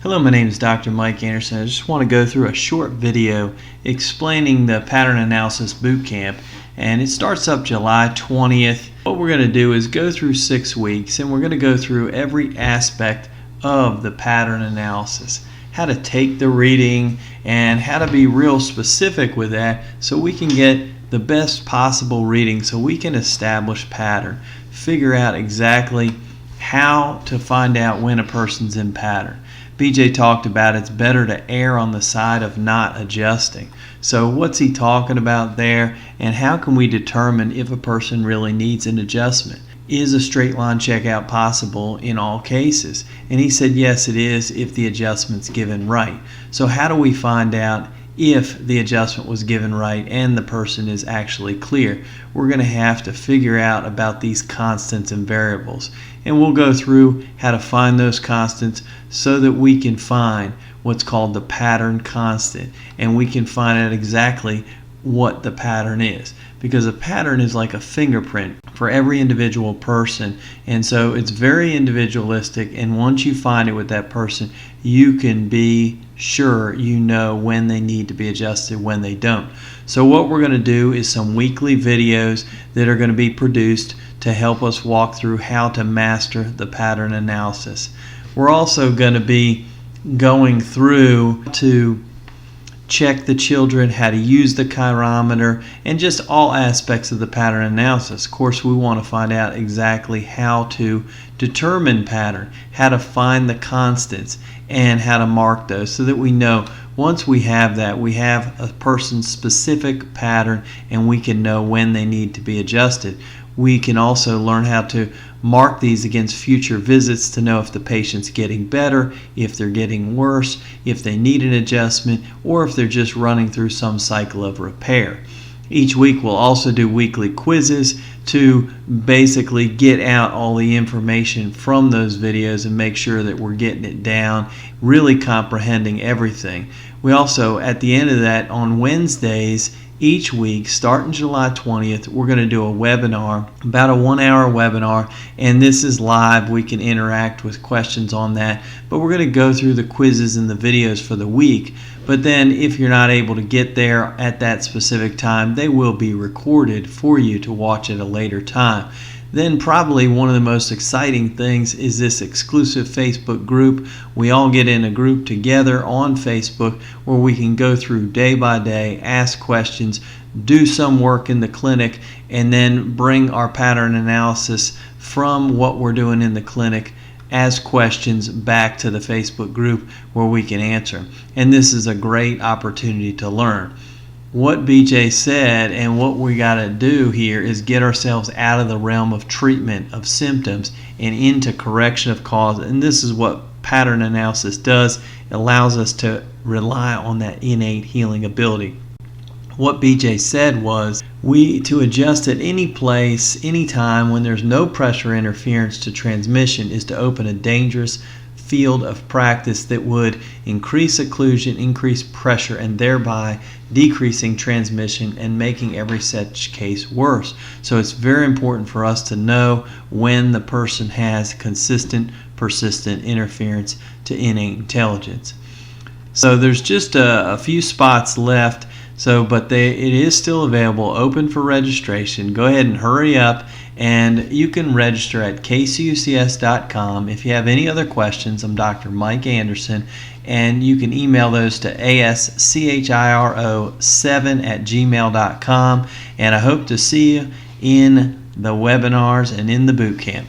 Hello, my name is Dr. Mike Anderson. I just want to go through a short video explaining the Pattern Analysis Bootcamp, and it starts up July 20th. What we're going to do is go through 6 weeks, and we're going to go through every aspect of the pattern analysis, how to take the reading and how to be real specific with that so we can get the best possible reading, so we can establish pattern, figure out exactly how to find out when a person's in pattern. BJ talked about it's better to err on the side of not adjusting. So what's he talking about there, and how can we determine if a person really needs an adjustment? Is a straight line checkout possible in all cases? And he said yes, it is if the adjustment's given right. So how do we find out if the adjustment was given right and the person is actually clear? We're going to have to figure out about these constants and variables, and we'll go through how to find those constants so that we can find what's called the pattern constant, and we can find out exactly what the pattern is, because a pattern is like a fingerprint for every individual person, and so it's very individualistic, and once you find it with that person, you can be sure you know when they need to be adjusted, when they don't. So what we're going to do is some weekly videos that are going to be produced to help us walk through how to master the pattern analysis. We're also going to be going through to check the children, how to use the chirometer, and just all aspects of the pattern analysis. Of course, we want to find out exactly how to determine pattern, how to find the constants, and how to mark those so that we know once we have that, we have a person's specific pattern and we can know when they need to be adjusted. We can also learn how to mark these against future visits to know if the patient's getting better, if they're getting worse, if they need an adjustment, or if they're just running through some cycle of repair. Each week we'll also do weekly quizzes to basically get out all the information from those videos and make sure that we're getting it down, really comprehending everything. We also, at the end of that, on Wednesdays each week, starting July 20th, we're going to do a webinar, about a 1-hour webinar, and this is live. We can interact with questions on that, but we're going to go through the quizzes and the videos for the week. But then if you're not able to get there at that specific time, they will be recorded for you to watch at a later time. Then probably one of the most exciting things is this exclusive Facebook group. We all get in a group together on Facebook where we can go through day by day, ask questions, do some work in the clinic, and then bring our pattern analysis from what we're doing in the clinic as questions back to the Facebook group where we can answer. And this is a great opportunity to learn. What BJ said and what we got to do here is get ourselves out of the realm of treatment of symptoms and into correction of cause. And this is what pattern analysis does. It allows us to rely on that innate healing ability. What BJ said was to adjust at any place, anytime when there's no pressure interference to transmission is to open a dangerous field of practice that would increase occlusion, increase pressure, and thereby decreasing transmission and making every such case worse. So it's very important for us to know when the person has consistent, persistent interference to innate intelligence. So there's just a few spots left. But it is still available, open for registration. Go ahead and hurry up, and you can register at kcucs.com. If you have any other questions, I'm Dr. Mike Anderson, and you can email those to aschiro7@gmail.com. And I hope to see you in the webinars and in the boot camp.